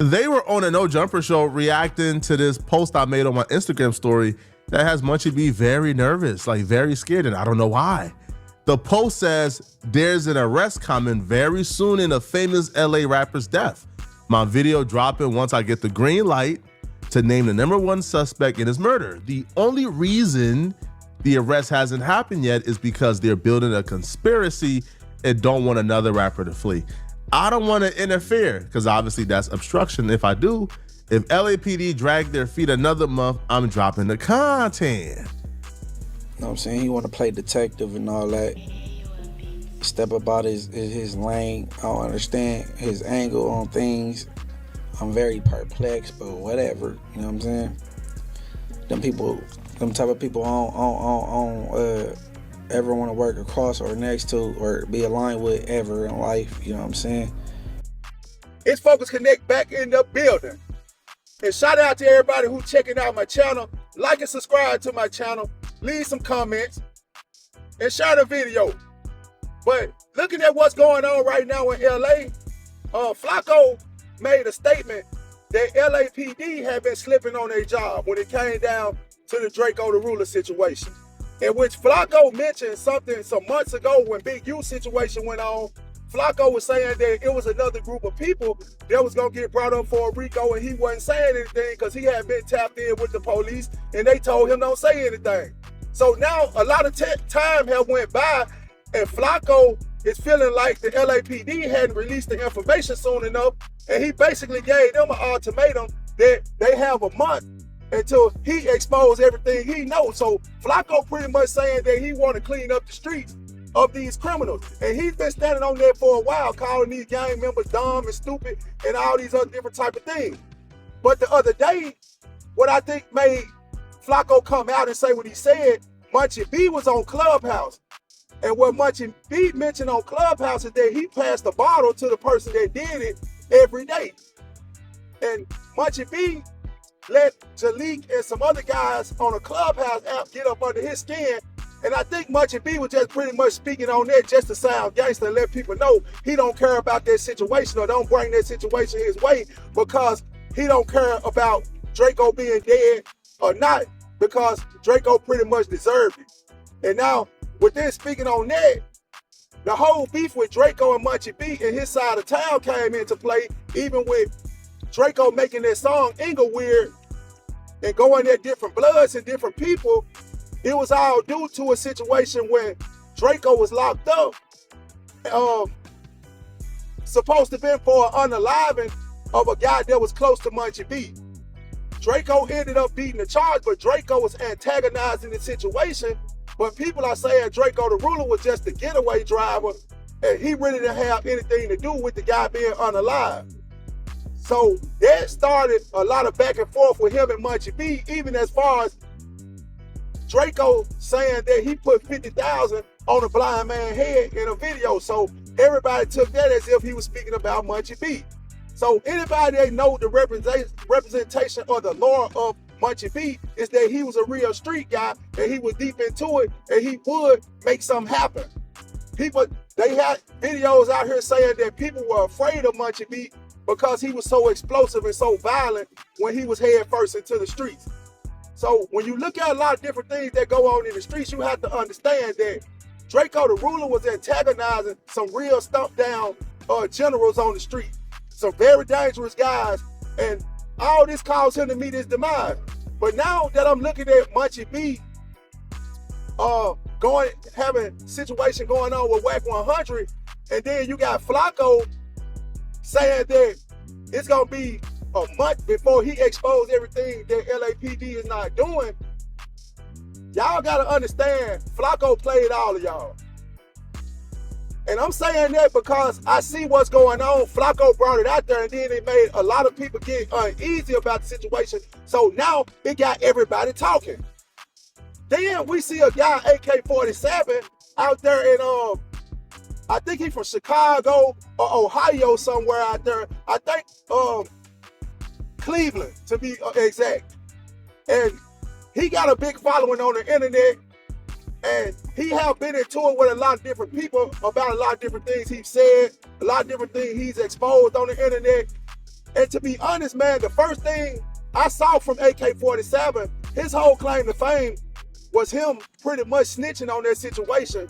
They were on a No Jumper show reacting to this post I made on my Instagram story that has Munchie B very nervous, like very scared, and I don't know why. The post says, there's an arrest coming very soon in a famous LA rapper's death. My video dropping once I get the green light to name the #1 suspect in his murder. The only reason the arrest hasn't happened yet is because they're building a conspiracy and don't want another rapper to flee. I don't want to interfere because obviously that's obstruction. If I do, if LAPD drag their feet another month, I'm dropping the content. You know what I'm saying? He want to play detective and all that. Step about his lane. I don't understand his angle on things. I'm very perplexed, but whatever. You know what I'm saying? Them type of people ever want to work across or next to or be aligned with ever in life. You know what I'm saying? It's Focus Connect back in the building. And shout out to everybody who checking out my channel. Like and subscribe to my channel. Leave some comments. And share the video. But looking at what's going on right now in LA, Flaco made a statement that LAPD had been slipping on their job when it came down to the Draco the Ruler situation. In which Flaco mentioned something some months ago when Big U situation went on. Flaco was saying that it was another group of people that was going to get brought up for a RICO, and he wasn't saying anything because he had been tapped in with the police and they told him don't say anything. So now a lot of time have went by and Flaco is feeling like the LAPD hadn't released the information soon enough, and he basically gave them an ultimatum that they have a month until he exposed everything he knows. So Flaco pretty much saying that he want to clean up the streets of these criminals. And he's been standing on there for a while, calling these gang members dumb and stupid and all these other different type of things. But the other day, what I think made Flaco come out and say what he said, Munchie B was on Clubhouse. And what Munchie B mentioned on Clubhouse is that he passed the bottle to the person that did it every day. And Munchie B let Jalik and some other guys on a Clubhouse app get up under his skin. And I think Munchie B was just pretty much speaking on that just to sound gangster and let people know he don't care about that situation or don't bring that situation his way because he don't care about Draco being dead or not because Draco pretty much deserved it. And now, with this speaking on that, the whole beef with Draco and Munchie B and his side of town came into play, even with Draco making that song Ingleweird and going at different bloods and different people. It was all due to a situation when Draco was locked up, supposed to have been for an unaliving of a guy that was close to Munchie B. Draco ended up beating the charge, but Draco was antagonizing the situation. But people are saying Draco the Ruler was just a getaway driver, and he really didn't have anything to do with the guy being unalived. So that started a lot of back and forth with him and Munchie B, even as far as Draco saying that he put 50,000 on a blind man's head in a video. So everybody took that as if he was speaking about Munchie B. So anybody that know the representation or the lore of Munchie B is that he was a real street guy and he was deep into it and he would make something happen. People, they had videos out here saying that people were afraid of Munchie B because he was so explosive and so violent when he was head first into the streets. So when you look at a lot of different things that go on in the streets, you have to understand that Draco the Ruler was antagonizing some real stump down generals on the street. Some very dangerous guys, and all this caused him to meet his demise. But now that I'm looking at Munchie B having situation going on with Whack 100, and then you got Flaco saying that it's gonna be a month before he exposed everything that LAPD is not doing. Y'all gotta understand, Flaco played all of y'all. And I'm saying that because I see what's going on. Flaco brought it out there, and then it made a lot of people get uneasy about the situation. So now it got everybody talking. Then we see a guy, AK-47, out there in, I think he's from Chicago or Ohio, somewhere out there. I think Cleveland, to be exact. And he got a big following on the internet. And he have been into it with a lot of different people about a lot of different things he's said, a lot of different things he's exposed on the internet. And to be honest, man, the first thing I saw from AK-47, his whole claim to fame was him pretty much snitching on that situation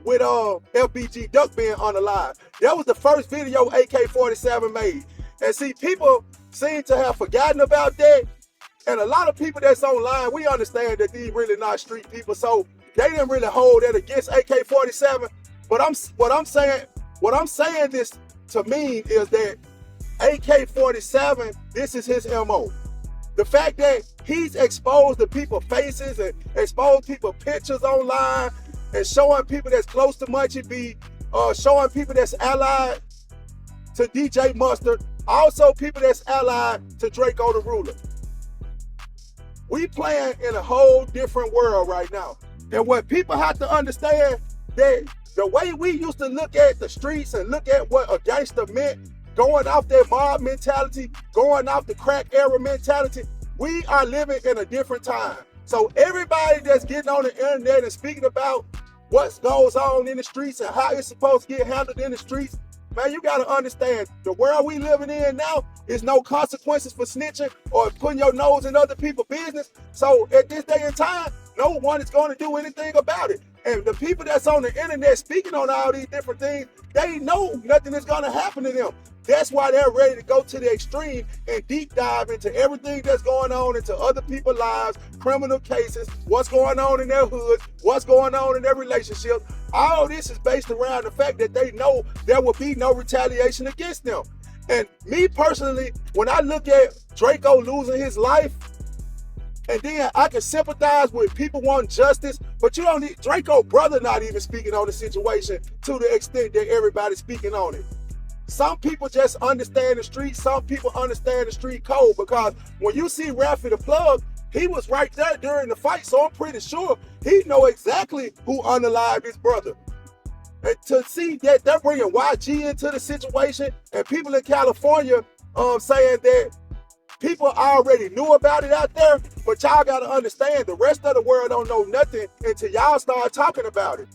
with FBG Duck being unalived. That was the first video AK-47 made. And see, people seem to have forgotten about that. And a lot of people that's online, we understand that these really not street people, so they didn't really hold that against AK-47. But what I'm saying this to mean is that AK-47, this is his MO. The fact that he's exposed to people's faces and exposed people pictures online and showing people that's close to Munchie B, showing people that's allied to DJ Mustard, also people that's allied to Draco the Ruler. We playing in a whole different world right now. And what people have to understand, that the way we used to look at the streets and look at what a gangster meant, going off that mob mentality, going off the crack era mentality, we are living in a different time. So everybody that's getting on the internet and speaking about what goes on in the streets and how it's supposed to get handled in the streets, man, you gotta understand, the world we living in now is no consequences for snitching or putting your nose in other people's business. So at this day and time, no one is going to do anything about it. And the people that's on the internet speaking on all these different things, they know nothing is going to happen to them. That's why they're ready to go to the extreme and deep dive into everything that's going on into other people's lives, criminal cases, what's going on in their hoods, what's going on in their relationships. All this is based around the fact that they know there will be no retaliation against them. And me personally, when I look at Draco losing his life, and then I can sympathize with people wanting justice, but you don't need Draco brother not even speaking on the situation to the extent that everybody's speaking on it. Some people just understand the street, some people understand the street code, because when you see Raffy the Plug, he was right there during the fight, so I'm pretty sure he know exactly who unalived his brother. And to see that they're bringing YG into the situation, and people in California saying that people already knew about it out there, but y'all gotta understand, the rest of the world don't know nothing until y'all start talking about it.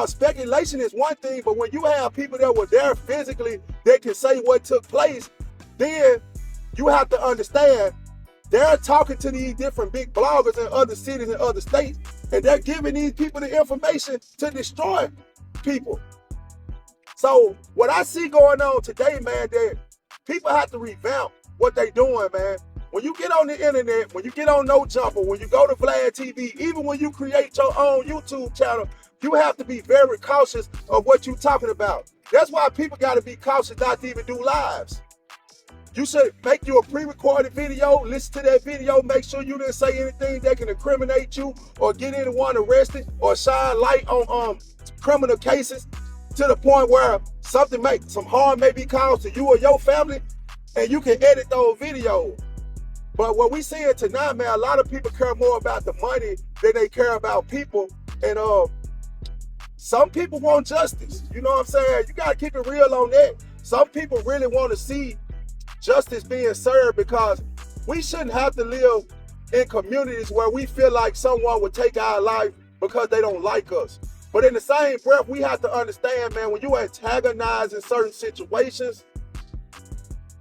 Speculation is one thing, but when you have people that were there physically that can say what took place, then you have to understand they're talking to these different big bloggers in other cities and other states, and they're giving these people the information to destroy people. So what I see going on today, man, that people have to revamp what they doing, man. When you get on the internet, when you get on No Jumper, when you go to Vlad TV, even when you create your own YouTube channel, you have to be very cautious of what you're talking about. That's why people got to be cautious not to even do lives. You should make you a pre-recorded video, listen to that video, make sure you didn't say anything that can incriminate you or get anyone arrested or shine light on criminal cases to the point where some harm may be caused to you or your family, and you can edit those videos. But what we seeing tonight, man, a lot of people care more about the money than they care about people. And some people want justice. You know what I'm saying? You got to keep it real on that. Some people really want to see justice being served, because we shouldn't have to live in communities where we feel like someone would take our life because they don't like us. But in the same breath, we have to understand, man, when you antagonize in certain situations,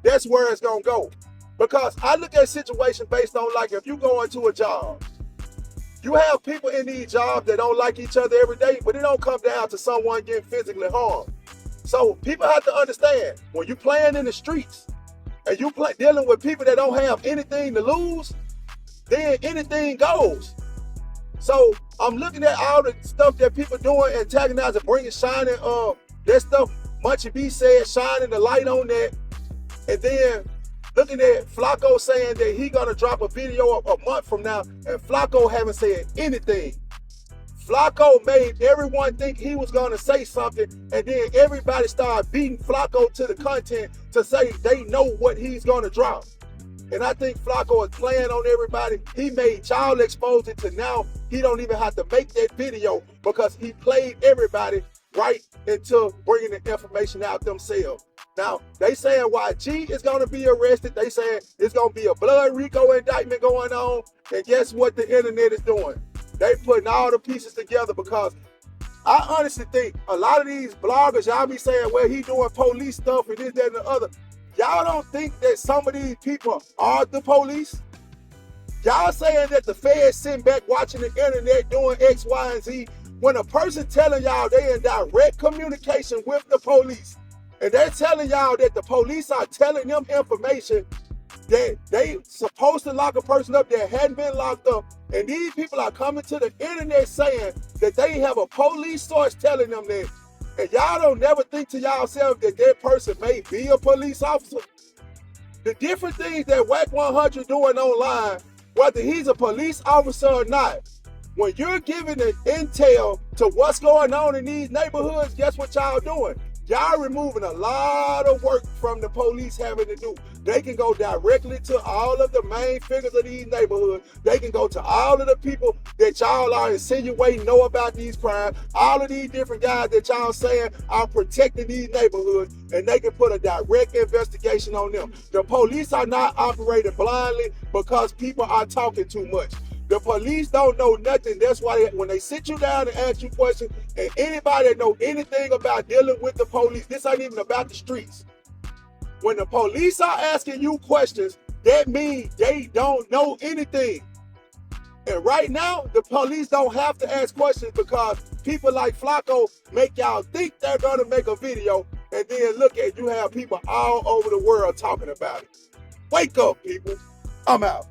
that's where it's going to go. Because I look at situations based on, like, if you go into a job, you have people in these jobs that don't like each other every day, but it don't come down to someone getting physically harmed. So people have to understand, when you playing in the streets and you dealing with people that don't have anything to lose, then anything goes. So I'm looking at all the stuff that people doing, antagonizing, shining that stuff Munchie B said, shining the light on that. And then looking at Flaco saying that he gonna drop a video a month from now, and Flaco haven't said anything. Flaco made everyone think he was gonna say something, and then everybody started beating Flaco to the content to say they know what he's gonna drop. And I think Flaco is playing on everybody. He made y'all expose it to now he don't even have to make that video, because he played everybody right into bringing the information out themselves. Now, they saying YG is going to be arrested. They saying it's going to be a blood RICO indictment going on. And guess what the internet is doing? They putting all the pieces together, because I honestly think a lot of these bloggers, y'all be saying, well, he doing police stuff and this, that, and the other. Y'all don't think that some of these people are the police? Y'all saying that the feds sitting back watching the internet doing X, Y, and Z, when a person telling y'all they in direct communication with the police, and they're telling y'all that the police are telling them information that they supposed to lock a person up that hadn't been locked up, and these people are coming to the internet saying that they have a police source telling them that, and y'all don't never think to yourself that that person may be a police officer. The different things that Whack 100 doing online, whether he's a police officer or not, when you're giving the intel to what's going on in these neighborhoods, guess what y'all doing? Y'all removing a lot of work from the police having to do. They can go directly to all of the main figures of these neighborhoods. They can go to all of the people that y'all are insinuating know about these crimes. All of these different guys that y'all saying are protecting these neighborhoods, and they can put a direct investigation on them. The police are not operating blindly because people are talking too much. The police don't know nothing. That's why when they sit you down and ask you questions, and anybody that know anything about dealing with the police, this ain't even about the streets. When the police are asking you questions, that means they don't know anything. And right now, the police don't have to ask questions because people like Flaco make y'all think they're gonna make a video, and then look at you have people all over the world talking about it. Wake up, people. I'm out.